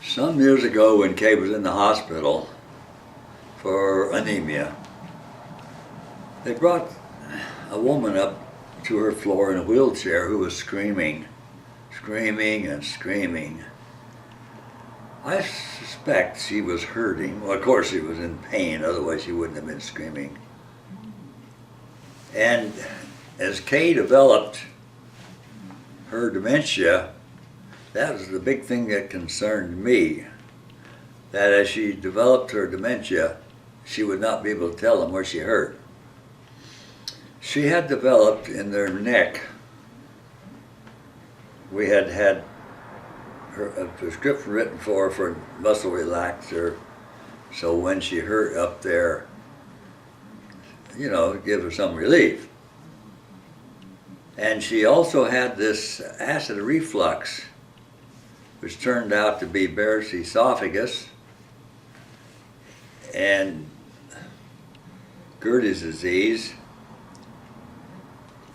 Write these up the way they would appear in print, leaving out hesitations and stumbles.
Some years ago when Kay was in the hospital for anemia, they brought a woman up to her floor in a wheelchair who was screaming and screaming. I suspect she was hurting. Well, of course she was in pain, otherwise she wouldn't have been screaming. And as Kay developed her dementia, that was the big thing that concerned me, that as she developed her dementia, she would not be able to tell them where she hurt. She had developed in their neck, we had had a prescription written for muscle relaxer, so when she hurt up there, you know, give her some relief. And she also had this acid reflux, which turned out to be Barrett's esophagus and Gerdy's disease.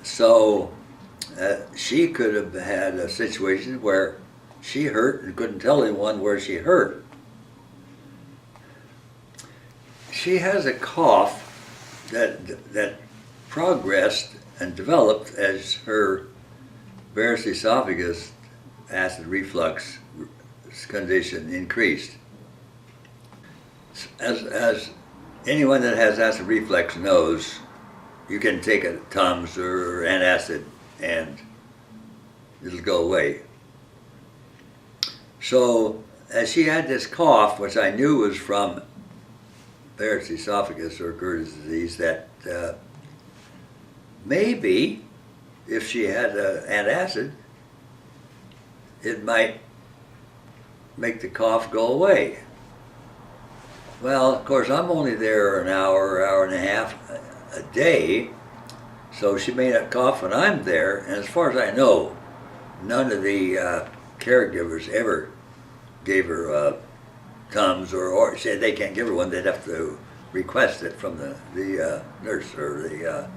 So she could have had a situation where she hurt and couldn't tell anyone where she hurt. She has a cough that progressed and developed as her Barrett's esophagus acid reflux condition increased. As anyone that has acid reflux knows, you can take a Tums or antacid and it'll go away. So as she had this cough, which I knew was from Barrett's esophagus or Gerdy's disease, that maybe if she had antacid, it might make the cough go away. Well, of course, I'm only there an hour, hour and a half a day, so she may not cough when I'm there, and as far as I know, none of the caregivers ever gave her Tums, or said they can't give her one, they'd have to request it from the nurse or the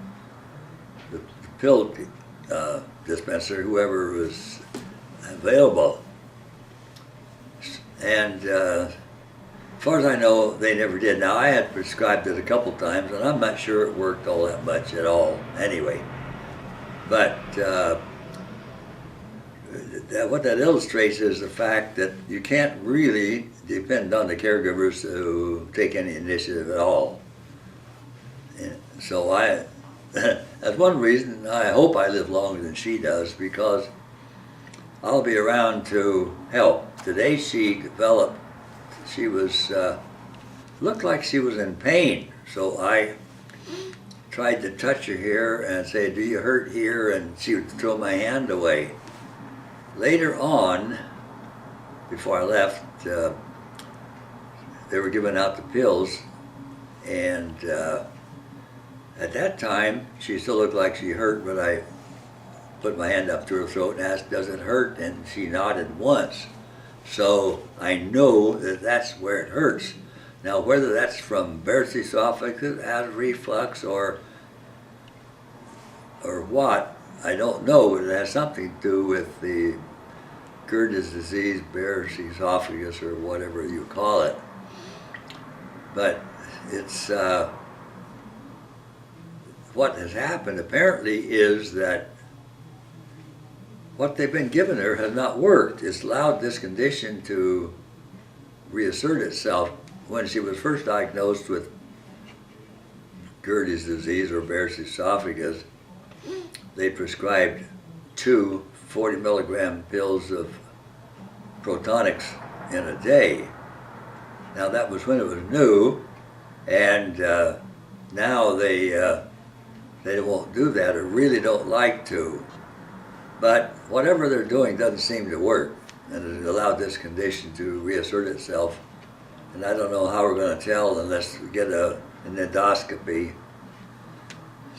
pill dispenser, whoever was available. And as far as I know, they never did. Now, I had prescribed it a couple times, and I'm not sure it worked all that much at all anyway. But what that illustrates is the fact that you can't really depend on the caregivers to take any initiative at all. And so that's one reason I hope I live longer than she does, because I'll be around to help. Today she developed, she was, looked like she was in pain. So I tried to touch her here and say, "Do you hurt here?" And she would throw my hand away. Later on, before I left, they were giving out the pills, and at that time, she still looked like she hurt, but I put my hand up to her throat and asked, "Does it hurt?" And she nodded once. So I know that that's where it hurts. Now, whether that's from Barrett's esophagus, acid reflux, or what, I don't know. It has something to do with the Gerdy's disease, Barrett's esophagus, or whatever you call it. But it's what has happened apparently is that what they've been giving her has not worked. It's allowed this condition to reassert itself. When she was first diagnosed with Gerdy's disease or Barrett's esophagus, they prescribed 2 40-milligram pills of Protonics in a day. Now that was when it was new, and now they won't do that, or really don't like to. But whatever they're doing doesn't seem to work, and it allowed this condition to reassert itself. And I don't know how we're going to tell unless we get an endoscopy.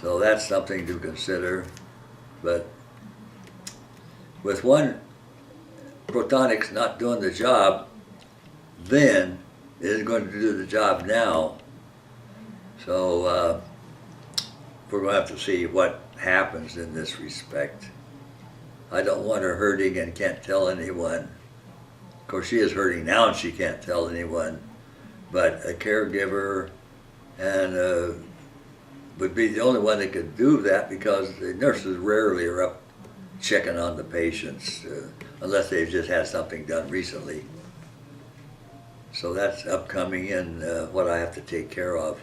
So that's something to consider. But with one Protonics not doing the job, then it is going to do the job now. So we're going to have to see what happens in this respect. I don't want her hurting and can't tell anyone. Of course, she is hurting now and she can't tell anyone, but a caregiver and would be the only one that could do that, because the nurses rarely are up checking on the patients unless they've just had something done recently. So that's upcoming and what I have to take care of.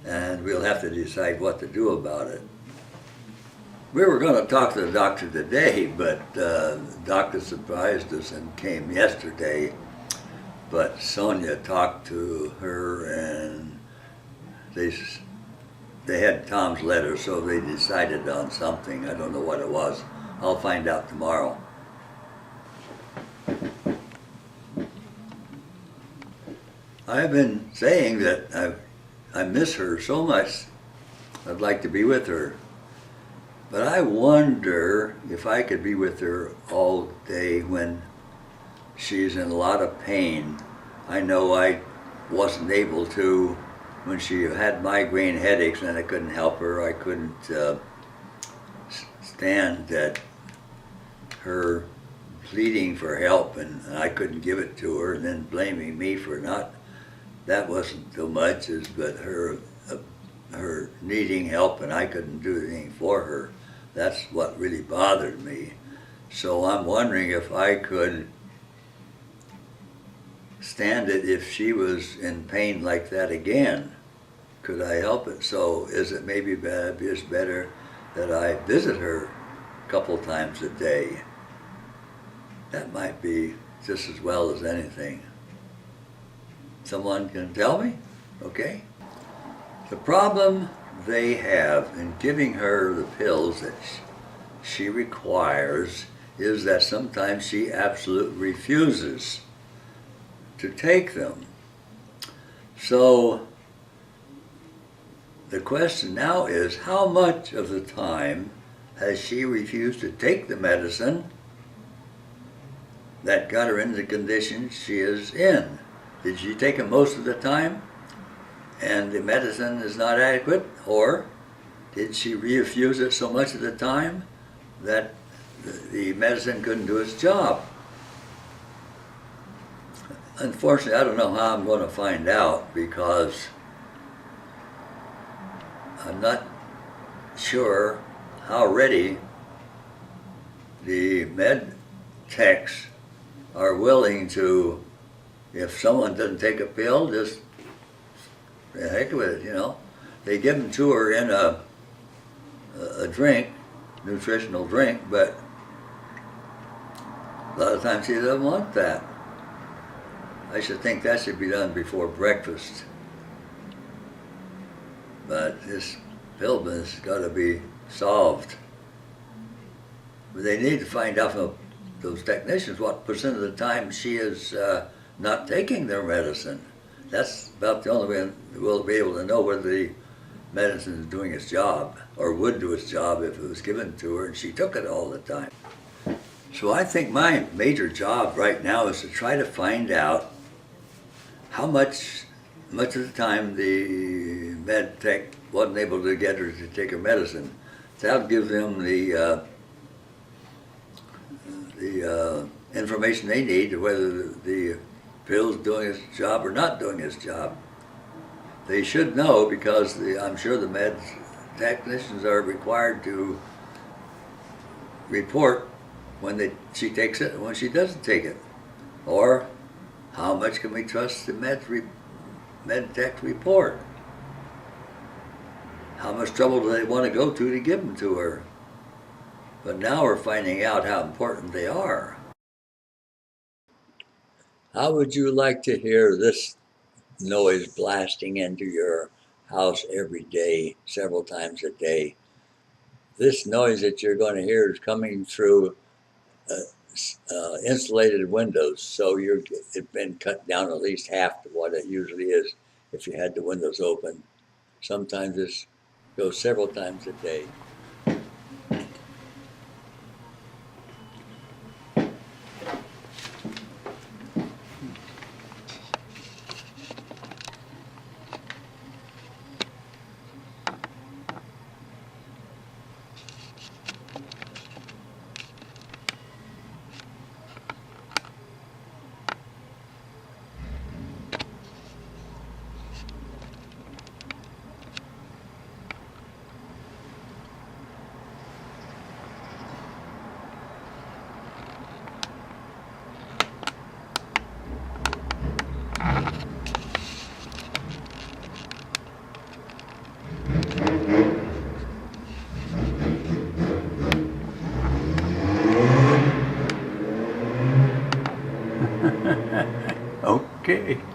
And we'll have to decide what to do about it. We were going to talk to the doctor today, but the doctor surprised us and came yesterday. But Sonia talked to her, and they had Tom's letter, so they decided on something. I don't know what it was. I'll find out tomorrow. I've been saying that I miss her so much. I'd like to be with her. But I wonder if I could be with her all day when she's in a lot of pain. I know I wasn't able to when she had migraine headaches and I couldn't help her. I couldn't stand that her pleading for help and I couldn't give it to her, and then blaming me for not. That wasn't so much as but her needing help and I couldn't do anything for her. That's what really bothered me. So I'm wondering if I could stand it if she was in pain like that again. Could I help it? So is it maybe just better that I visit her a couple times a day? That might be just as well as anything. Someone can tell me? Okay. The problem they have in giving her the pills that she requires is that sometimes she absolutely refuses to take them. So the question now is, how much of the time has she refused to take the medicine that got her in the condition she is in? Did she take it most of the time and the medicine is not adequate, or did she refuse it so much of the time that the medicine couldn't do its job? Unfortunately, I don't know how I'm going to find out, because I'm not sure how ready the med techs are willing to, if someone doesn't take a pill, just the heck with it, you know. They give them to her in a drink, nutritional drink, but a lot of times she doesn't want that. I should think that should be done before breakfast. But this pill business has got to be solved. But they need to find out from those technicians what % of the time she is not taking their medicine. That's about the only way we'll be able to know whether the medicine is doing its job, or would do its job if it was given to her and she took it all the time. So I think my major job right now is to try to find out how much of the time the med tech wasn't able to get her to take her medicine. That'll give them the information they need to whether the pill's doing its job or not doing its job. They should know, because I'm sure the med technicians are required to report when she takes it and when she doesn't take it. Or how much can we trust the med tech report? How much trouble do they want to go to give them to her? But now we're finding out how important they are. How would you like to hear this noise blasting into your house every day, several times a day? This noise that you're going to hear is coming through insulated windows, so it's been cut down at least half to what it usually is if you had the windows open. Sometimes this goes several times a day. Okay.